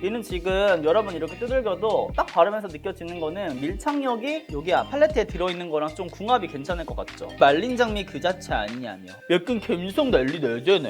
얘는 지금 여러분 이렇게 두들겨도 딱 바르면서 느껴지는 거는 밀착력이 여기 팔레트에 들어있는 거랑 좀 궁합이 괜찮을 것 같죠? 말린 장미 그 자체 아니냐며. 약간 감성 난리 내잖아.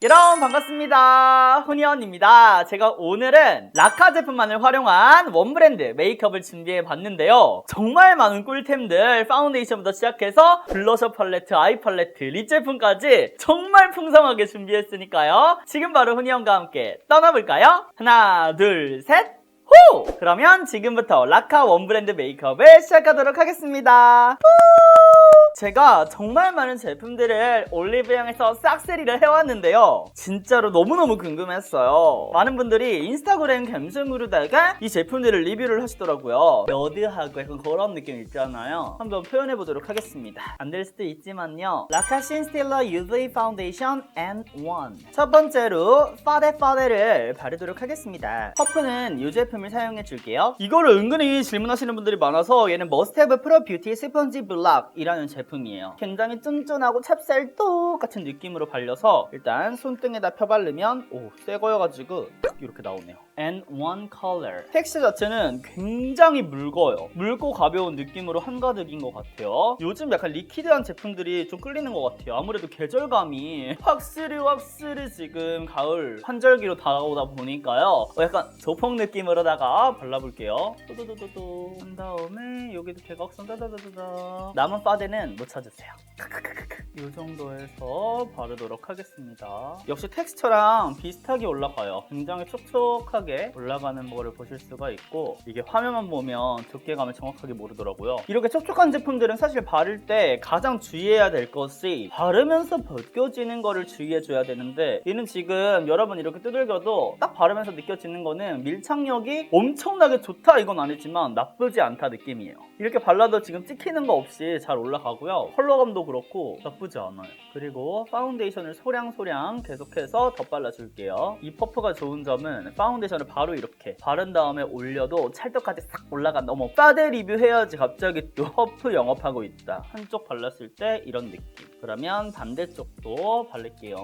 여러분 반갑습니다. 훈이언입니다. 제가 오늘은 라카 제품만을 활용한 원브랜드 메이크업을 준비해 봤는데요. 정말 많은 꿀템들, 파운데이션부터 시작해서 블러셔 팔레트, 아이 팔레트, 립 제품까지 정말 풍성하게 준비했으니까요. 지금 바로 훈이언과 함께 떠나볼까요? 하나, 둘, 셋! 호! 그러면 지금부터 라카 원브랜드 메이크업을 시작하도록 하겠습니다. 제가 정말 많은 제품들을 올리브영에서 싹쓸이를 해왔는데요. 진짜로 너무너무 궁금했어요. 많은 분들이 인스타그램 감성으로다가 이 제품들을 리뷰를 하시더라고요. 너드하고 약간 그런 느낌 있잖아요. 한번 표현해보도록 하겠습니다. 안 될 수도 있지만요. 라카 신스틸러 UV 파운데이션 N1. 첫 번째로 파데를 바르도록 하겠습니다. 퍼프는 이 제품을 사용해줄게요. 이거를 은근히 질문하시는 분들이 많아서 얘는 머스트헤브 프로 뷰티 스펀지 블락이라는 제품이에요. 굉장히 쫀쫀하고 찹쌀떡 같은 느낌으로 발려서 일단 손등에다 펴바르면 새 거여가지고 이렇게 나오네요. N1 컬러. 텍스처 자체는 굉장히 묽어요. 묽고 가벼운 느낌으로 한가득인 것 같아요. 요즘 약간 리퀴드한 제품들이 좀 끌리는 것 같아요. 아무래도 계절감이 확실히 지금 가을 환절기로 다가오다 보니까요. 약간 조폭 느낌으로다가 발라볼게요. 또도도도도 한 다음에 여기도 대각선 따다다다다. 남은 파데는 못 찾으세요. 이 정도에서 바르도록 하겠습니다. 역시 텍스처랑 비슷하게 올라가요. 굉장히 촉촉하게 올라가는 거를 보실 수가 있고, 이게 화면만 보면 두께감을 정확하게 모르더라고요. 이렇게 촉촉한 제품들은 사실 바를 때 가장 주의해야 될 것이 바르면서 벗겨지는 거를 주의해줘야 되는데, 얘는 지금 여러분 이렇게 두들겨도 딱 바르면서 느껴지는 거는 밀착력이 엄청나게 좋다 이건 아니지만 나쁘지 않다 느낌이에요. 이렇게 발라도 지금 찍히는 거 없이 잘 올라가고요. 컬러감도 그렇고 나쁘지 않아요. 그리고 파운데이션을 소량소량 계속해서 더 발라줄게요. 이 퍼프가 좋은 점은 파운데이션을 바로 이렇게 바른 다음에 올려도 찰떡같이 싹 올라간다. 어머, 파데 리뷰해야지 갑자기 또 퍼프 영업하고 있다. 한쪽 발랐을 때 이런 느낌. 그러면 반대쪽도 바를게요.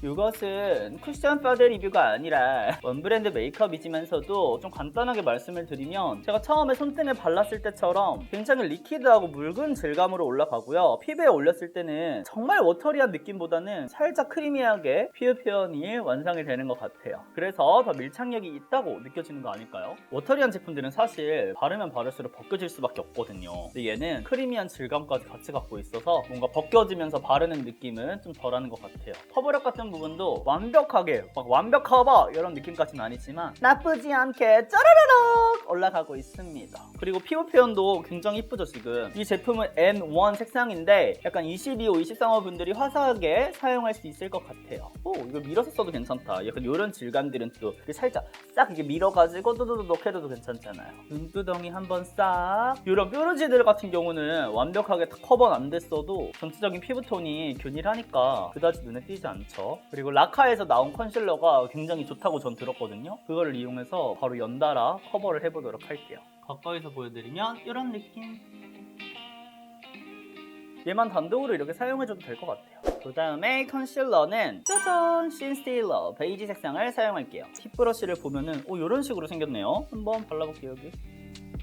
이것은 쿠션 파데 리뷰가 아니라 원브랜드 메이크업이지만서도 좀 간단하게 말씀을 드리면, 제가 처음에 손등에 발랐을 때처럼 굉장히 리퀴드하고 묽은 질감으로 올라가고요. 피부에 올렸을 때는 정말 워터리한 느낌보다는 살짝 크리미하게 피부 표현이 완성이 되는 것 같아요. 그래서 더 밀착력이 있다고 느껴지는 거 아닐까요? 워터리한 제품들은 사실 바르면 바를수록 벗겨질 수밖에 없거든요. 근데 얘는 크리미한 질감까지 같이 갖고 있어서 뭔가 벗겨지면서 바르는 느낌은 좀 덜하는 것 같아요. 커버력 같은 부분도 완벽하게 막 완벽하다 이런 느낌까지는 아니지만 나쁘지 않게 짜라라락 올라가고 있습니다. 그리고 피부 표현도 굉장히 이쁘죠. 지금 이 제품은 N1 색상인데 약간 22호, 23호 분들이 화사하게 사용할 수 있을 것 같아요. 이거 밀어서 써도 괜찮다. 약간 이런 질감들은 또 살짝 싹 이렇게 밀어가지고 또도도독 해도 괜찮잖아요. 눈두덩이 한번 싹. 이런 뾰루지들 같은 경우는 완벽하게 다 커버는 안 됐어도 전체적인 피부톤이 균일하니까 그다지 눈에 띄지 않죠. 그리고 라카에서 나온 컨실러가 굉장히 좋다고 전 들었거든요. 그거를 이용해서 바로 연달아 커버를 해보도록 할게요. 가까이서 보여드리면 이런 느낌. 얘만 단독으로 이렇게 사용해줘도 될 것 같아요. 그 다음에 컨실러는 짜잔! 신스틸러 베이지 색상을 사용할게요. 팁 브러쉬를 보면은 이런 식으로 생겼네요. 한번 발라볼게요. 여기.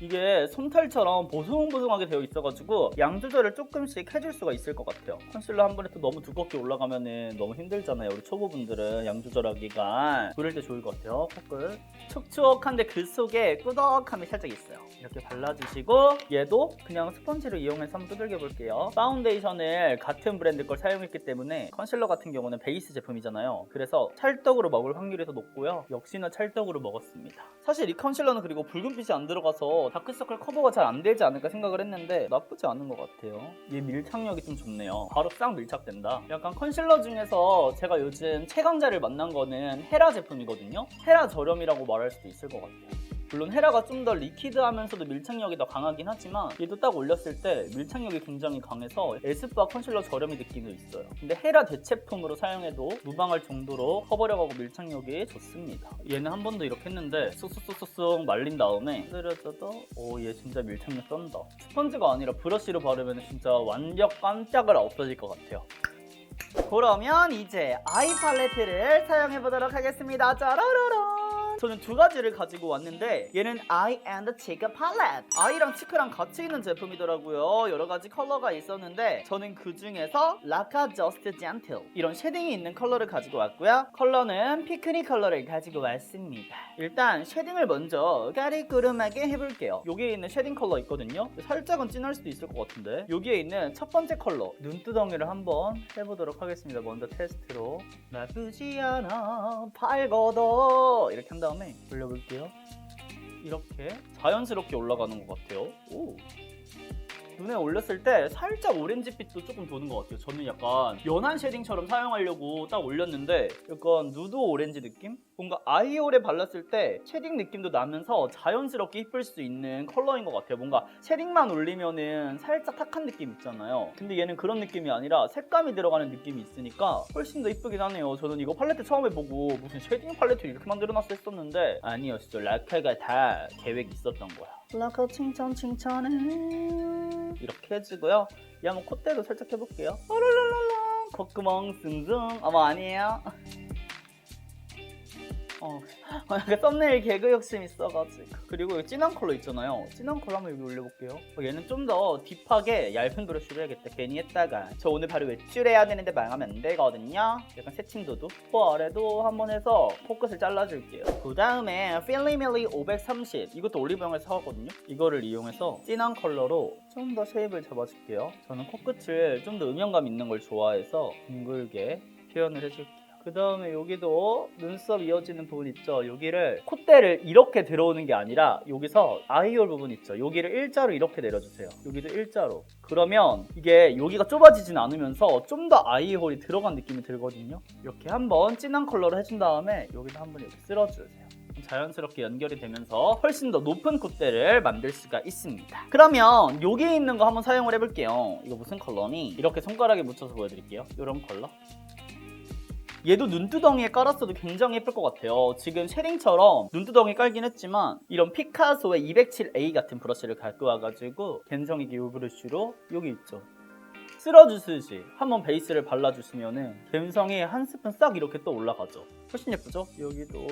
이게 솜털처럼 보송보송하게 되어 있어가지고 양 조절을 조금씩 해줄 수가 있을 것 같아요. 컨실러 한 번에 또 너무 두껍게 올라가면은 너무 힘들잖아요. 우리 초보분들은 양 조절하기가. 그럴 때 좋을 것 같아요. 코끝 촉촉한데 그 속에 꾸덕함이 살짝 있어요. 이렇게 발라주시고, 얘도 그냥 스펀지로 이용해서 한번 두들겨 볼게요. 파운데이션을 같은 브랜드 걸 사용했기 때문에 컨실러 같은 경우는 베이스 제품이잖아요. 그래서 찰떡으로 먹을 확률이 더 높고요. 역시나 찰떡으로 먹었습니다. 사실 이 컨실러는 그리고 붉은빛이 안 들어가서 다크서클 커버가 잘 안 되지 않을까 생각을 했는데 나쁘지 않은 것 같아요. 얘 밀착력이 좀 좋네요. 바로 싹 밀착된다. 약간 컨실러 중에서 제가 요즘 최강자를 만난 거는 헤라 제품이거든요. 헤라 저렴이라고 말할 수도 있을 것 같아요. 물론 헤라가 좀 더 리퀴드하면서도 밀착력이 더 강하긴 하지만 얘도 딱 올렸을 때 밀착력이 굉장히 강해서 에스쁘아 컨실러 저렴이 느낌도 있어요. 근데 헤라 대체품으로 사용해도 무방할 정도로 커버력하고 밀착력이 좋습니다. 얘는 한 번 더 이렇게 했는데 쏙쏙쏙쏙 말린 다음에 쓰려져도 얘 진짜 밀착력 쩐다. 스펀지가 아니라 브러쉬로 바르면 진짜 완전 깜짝을 없어질 것 같아요. 그러면 이제 아이 팔레트를 사용해보도록 하겠습니다. 짜라라라. 저는 두 가지를 가지고 왔는데 얘는 아이 앤드 치크 팔레트. 아이랑 치크랑 같이 있는 제품이더라고요. 여러 가지 컬러가 있었는데 저는 그 중에서 라카 저스트 젠틀 이런 쉐딩이 있는 컬러를 가지고 왔고요. 컬러는 피크닉 컬러를 가지고 왔습니다. 일단 쉐딩을 먼저 까리꾸름하게 해볼게요. 여기에 있는 쉐딩 컬러 있거든요. 살짝은 진할 수도 있을 것 같은데 여기에 있는 첫 번째 컬러 눈두덩이를 한번 해보도록 하겠습니다. 먼저 테스트로 나쁘지 않아 밝어도 이렇게 한 다음에 올려볼게요. 이렇게 자연스럽게 올라가는 것 같아요. 오. 눈에 올렸을 때 살짝 오렌지빛도 조금 도는 것 같아요. 저는 약간 연한 쉐딩처럼 사용하려고 딱 올렸는데 약간 누드 오렌지 느낌? 뭔가 아이홀에 발랐을 때 쉐딩 느낌도 나면서 자연스럽게 이쁠 수 있는 컬러인 것 같아요. 뭔가 쉐딩만 올리면은 살짝 탁한 느낌 있잖아요. 근데 얘는 그런 느낌이 아니라 색감이 들어가는 느낌이 있으니까 훨씬 더 이쁘긴 하네요. 저는 이거 팔레트 처음에 보고 무슨 쉐딩 팔레트를 이렇게 만들어놨어 했었는데 아니었어. 라카가 다 계획이 있었던 거야. 라카 칭찬해 이렇게 해주고요. 얘 한번 콧대도 살짝 해볼게요. 어랄랄랄라 콧구멍 숭숭. 아니에요. 약간 썸네일 개그 욕심 있어가지고. 그리고 여기 진한 컬러 있잖아요. 진한 컬러 한번 여기 올려볼게요. 얘는 좀 더 딥하게 얇은 브러쉬로 해야겠다. 괜히 했다가 저 오늘 바로 외출해야 되는데 망하면 안 되거든요. 약간 새침도도 코 아래도 한번 해서 코끝을 잘라줄게요. 그 다음에 필리밀리 530 이것도 올리브영에서 사왔거든요. 이거를 이용해서 진한 컬러로 좀 더 쉐입을 잡아줄게요. 저는 코끝을 좀 더 음영감 있는 걸 좋아해서 둥글게 표현을 해줄게요. 그 다음에 여기도 눈썹 이어지는 부분 있죠. 여기를 콧대를 이렇게 들어오는 게 아니라 여기서 아이홀 부분 있죠. 여기를 일자로 이렇게 내려주세요. 여기도 일자로. 그러면 이게 여기가 좁아지진 않으면서 좀 더 아이홀이 들어간 느낌이 들거든요. 이렇게 한번 진한 컬러로 해준 다음에 여기도 한번 이렇게 쓸어주세요. 자연스럽게 연결이 되면서 훨씬 더 높은 콧대를 만들 수가 있습니다. 그러면 여기에 있는 거 한번 사용을 해볼게요. 이거 무슨 컬러니? 이렇게 손가락에 묻혀서 보여드릴게요. 이런 컬러. 얘도 눈두덩이에 깔았어도 굉장히 예쁠 것 같아요. 지금 쉐딩처럼 눈두덩이 깔긴 했지만 이런 피카소의 207A 같은 브러쉬를 갖고 와가지고 갬성있게 이 브러쉬로 여기 있죠. 쓸어주듯이 한번 베이스를 발라주시면은 갬성이 한 스푼 싹 이렇게 또 올라가죠. 훨씬 예쁘죠? 여기도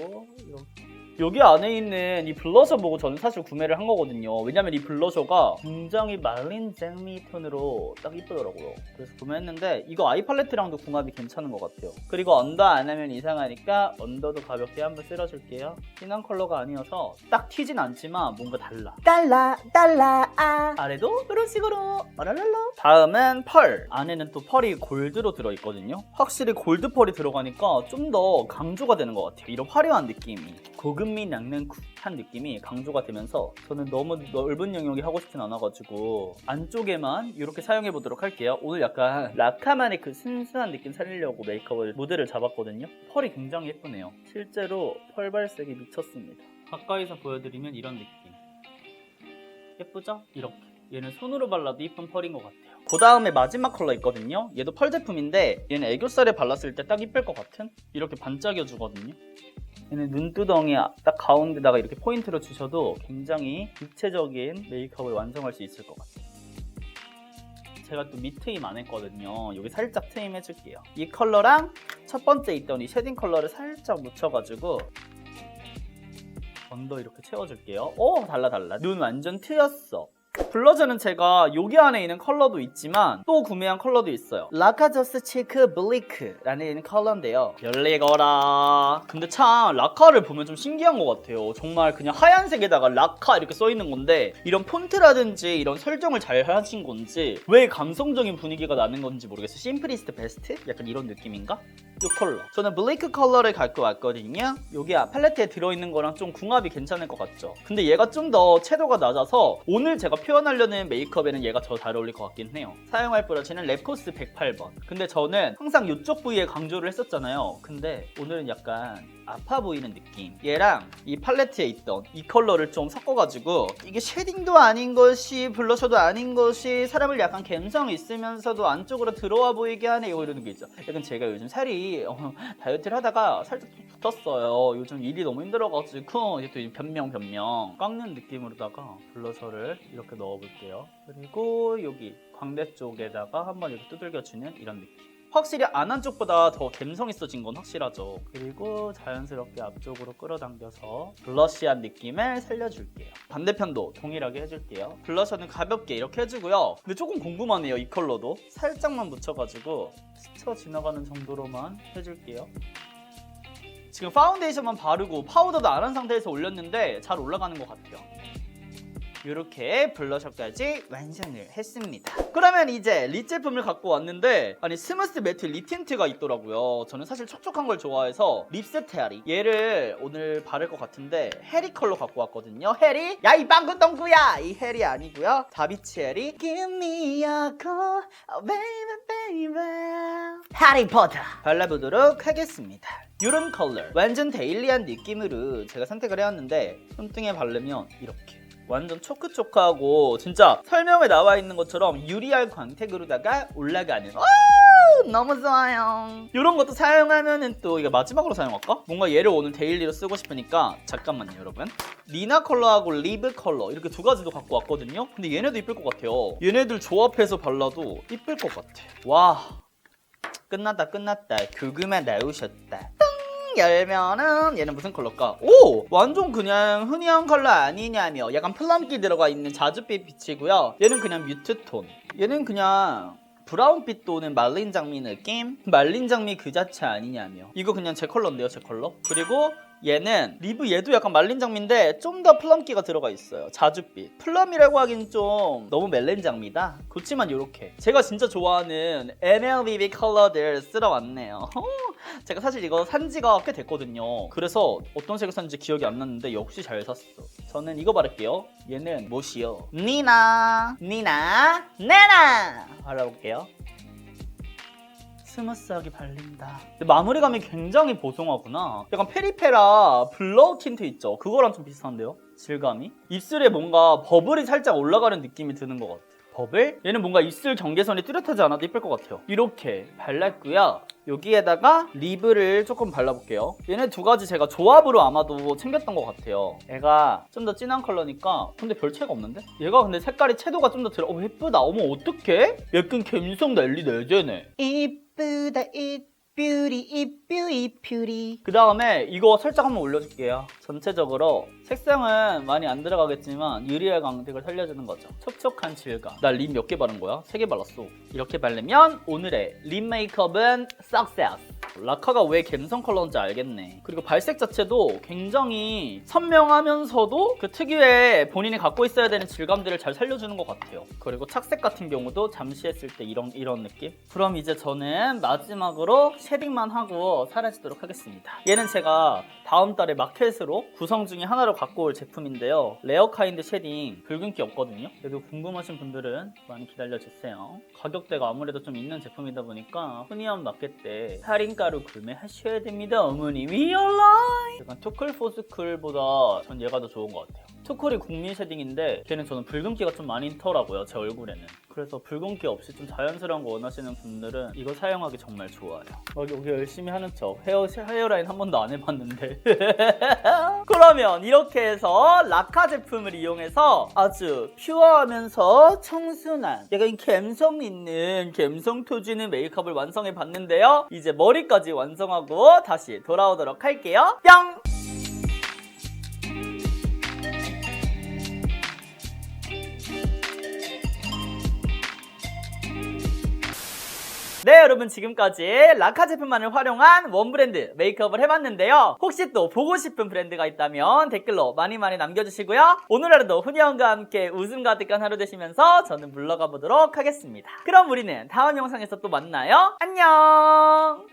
이렇게. 여기 안에 있는 이 블러셔 보고 저는 사실 구매를 한 거거든요. 왜냐면 이 블러셔가 굉장히 말린 쟁미 톤으로 딱 이쁘더라고요. 그래서 구매했는데 이거 아이 팔레트랑도 궁합이 괜찮은 것 같아요. 그리고 언더 안 하면 이상하니까 언더도 가볍게 한번 쓸어줄게요. 진한 컬러가 아니어서 딱 튀진 않지만 뭔가 달라 아래도 이런 식으로 어랄랄라. 다음은 펄. 안에는 또 펄이 골드로 들어있거든요. 확실히 골드 펄이 들어가니까 좀 더 강조가 되는 것 같아요. 이런 화려한 느낌이 고급미 낭낭한 느낌이 강조가 되면서 저는 너무 넓은 영역이 하고 싶진 않아가지고 안쪽에만 이렇게 사용해 보도록 할게요. 오늘 약간 라카만의 그 순수한 느낌 살리려고 메이크업을 무드를 잡았거든요. 펄이 굉장히 예쁘네요. 실제로 펄 발색이 미쳤습니다. 가까이서 보여드리면 이런 느낌 예쁘죠? 이렇게 얘는 손으로 발라도 예쁜 펄인 것 같아요. 그 다음에 마지막 컬러 있거든요. 얘도 펄 제품인데 얘는 애교살에 발랐을 때 딱 이쁠 것 같은 이렇게 반짝여주거든요. 얘는 눈두덩이 딱 가운데다가 이렇게 포인트로 주셔도 굉장히 입체적인 메이크업을 완성할 수 있을 것 같아요. 제가 또 밑트임 안 했거든요. 여기 살짝 트임 해줄게요. 이 컬러랑 첫 번째 있던 이 쉐딩 컬러를 살짝 묻혀가지고 언더 이렇게 채워줄게요. 오, 달라. 눈 완전 트였어. 블러셔는 제가 여기 안에 있는 컬러도 있지만 또 구매한 컬러도 있어요. 라카저스 치크 블리크라는 컬러인데요. 열리거라. 근데 참 라카를 보면 좀 신기한 것 같아요. 정말 그냥 하얀색에다가 라카 이렇게 써있는 건데 이런 폰트라든지 이런 설정을 잘 하신 건지 왜 감성적인 분위기가 나는 건지 모르겠어요. 심플리스트 베스트? 약간 이런 느낌인가? 이 컬러. 저는 블리크 컬러를 갖고 왔거든요. 여기 팔레트에 들어있는 거랑 좀 궁합이 괜찮을 것 같죠? 근데 얘가 좀 더 채도가 낮아서 오늘 제가 표현 풀어내려는 메이크업에는 얘가 더 잘 어울릴 것 같긴 해요. 사용할 브러쉬는 레코스 108번. 근데 저는 항상 이쪽 부위에 강조를 했었잖아요. 근데 오늘은 약간 아파 보이는 느낌. 얘랑 이 팔레트에 있던 이 컬러를 좀 섞어가지고 이게 쉐딩도 아닌 것이 블러셔도 아닌 것이 사람을 약간 감성 있으면서도 안쪽으로 들어와 보이게 하네. 이런 게 있죠. 약간 제가 요즘 살이 다이어트를 하다가 살짝 좀 붙었어요. 요즘 일이 너무 힘들어가지고 이제 또 변명 깎는 느낌으로다가 블러셔를 이렇게 넣어볼게요. 그리고 여기 광대 쪽에다가 한번 이렇게 두들겨주는 이런 느낌. 확실히 안 한 쪽보다 더 감성 있어진 건 확실하죠. 그리고 자연스럽게 앞쪽으로 끌어당겨서 블러시한 느낌을 살려줄게요. 반대편도 동일하게 해줄게요. 블러셔는 가볍게 이렇게 해주고요. 근데 조금 궁금하네요. 이 컬러도 살짝만 묻혀가지고 스쳐 지나가는 정도로만 해줄게요. 지금 파운데이션만 바르고 파우더도 안 한 상태에서 올렸는데 잘 올라가는 것 같아요. 이렇게 블러셔까지 완성을 했습니다. 그러면 이제 립 제품을 갖고 왔는데 아니 스무스 매트 립 틴트가 있더라고요. 저는 사실 촉촉한 걸 좋아해서 립스트 해리 얘를 오늘 바를 것 같은데 해리 컬러 갖고 왔거든요. 해리? 야 이 빵꾸 똥꾸야! 이 해리 아니고요. 다비치 해리 Give me a call oh baby baby 해리포터 발라보도록 하겠습니다. 이런 컬러 완전 데일리한 느낌으로 제가 선택을 해왔는데 손등에 바르면 이렇게 완전 초크초크하고 진짜 설명에 나와 있는 것처럼 유리알 광택으로다가 올라가는 너무 좋아요. 이런 것도 사용하면은 또 이거 마지막으로 사용할까? 뭔가 얘를 오늘 데일리로 쓰고 싶으니까 잠깐만요 여러분. 니나 컬러하고 리브 컬러 이렇게 두 가지도 갖고 왔거든요. 근데 얘네도 이쁠 것 같아요. 얘네들 조합해서 발라도 이쁠 것 같아. 와 끝났다. 구구만 나오셨다. 열면은 얘는 무슨 컬러일까? 오! 완전 그냥 흔히한 컬러 아니냐며 약간 플럼기 들어가 있는 자줏빛 빛이고요. 얘는 그냥 뮤트톤. 얘는 그냥 브라운빛 또는 말린 장미 느낌? 말린 장미 그 자체 아니냐며. 이거 그냥 제 컬러인데요, 제 컬러. 그리고 얘는 리브 얘도 약간 말린 장미인데 좀 더 플럼기가 들어가 있어요. 자줏빛. 플럼이라고 하긴 좀 너무 멜렌 장미다. 그렇지만 이렇게 제가 진짜 좋아하는 MLBB 컬러들 쓸어왔네요. 제가 사실 이거 산 지가 꽤 됐거든요. 그래서 어떤 색을 샀는지 기억이 안 났는데 역시 잘 샀어. 저는 이거 바를게요. 얘는 뭐시요? 니나 발라볼게요. 스무스하게 발린다. 근데 마무리감이 굉장히 보송하구나. 약간 페리페라 블러 틴트 있죠? 그거랑 좀 비슷한데요? 질감이? 입술에 뭔가 버블이 살짝 올라가는 느낌이 드는 것 같아요. 버블? 얘는 뭔가 입술 경계선이 뚜렷하지 않아도 예쁠 것 같아요. 이렇게 발랐고요. 여기에다가 립을 조금 발라볼게요. 얘네 두 가지 제가 조합으로 아마도 챙겼던 것 같아요. 얘가 좀 더 진한 컬러니까 근데 별 차이가 없는데? 얘가 근데 색깔이 채도가 좀 더 들어. 예쁘다. 어머 어떡해? 약간 감성 난리 내재네. 이쁘다 뷰티. 그 다음에 이거 살짝 한번 올려줄게요. 전체적으로 색상은 많이 안 들어가겠지만 유리알 광택을 살려주는 거죠. 촉촉한 질감. 나 립 몇 개 바른 거야? 3개 발랐어. 이렇게 바르면 오늘의 립 메이크업은 석세스. 라카가 왜 갬성 컬러인지 알겠네. 그리고 발색 자체도 굉장히 선명하면서도 그 특유의 본인이 갖고 있어야 되는 질감들을 잘 살려주는 것 같아요. 그리고 착색 같은 경우도 잠시 했을 때 이런 느낌. 그럼 이제 저는 마지막으로 쉐딩만 하고 사라지도록 하겠습니다. 얘는 제가 다음 달에 마켓으로 구성 중에 하나로 갖고 올 제품인데요. 레어 카인드 쉐딩 붉은기 없거든요. 그래도 궁금하신 분들은 많이 기다려주세요. 가격대가 아무래도 좀 있는 제품이다 보니까 흔히한 마켓 때 할인가로 구매하셔야 됩니다. 어머님이 온라인. 약간 투쿨 포스쿨보다 전 얘가 더 좋은 것 같아요. 투쿨이 국민 쉐딩인데 걔는 저는 붉은기가 좀 많이 터라고요. 제 얼굴에는. 그래서 붉은기 없이 좀 자연스러운 거 원하시는 분들은 이거 사용하기 정말 좋아요. 여기 열심히 하는 척. 헤어라인 한 번도 안 해봤는데. 그러면 이렇게 해서 라카 제품을 이용해서 아주 퓨어하면서 청순한 약간 감성 있는 감성 터지는 메이크업을 완성해 봤는데요. 이제 머리까지 완성하고 다시 돌아오도록 할게요. 뿅! 네 여러분 지금까지 라카 제품만을 활용한 원브랜드 메이크업을 해봤는데요. 혹시 또 보고 싶은 브랜드가 있다면 댓글로 많이 남겨주시고요. 오늘 하루도 훈이형과 함께 웃음 가득한 하루 되시면서 저는 물러가 보도록 하겠습니다. 그럼 우리는 다음 영상에서 또 만나요. 안녕.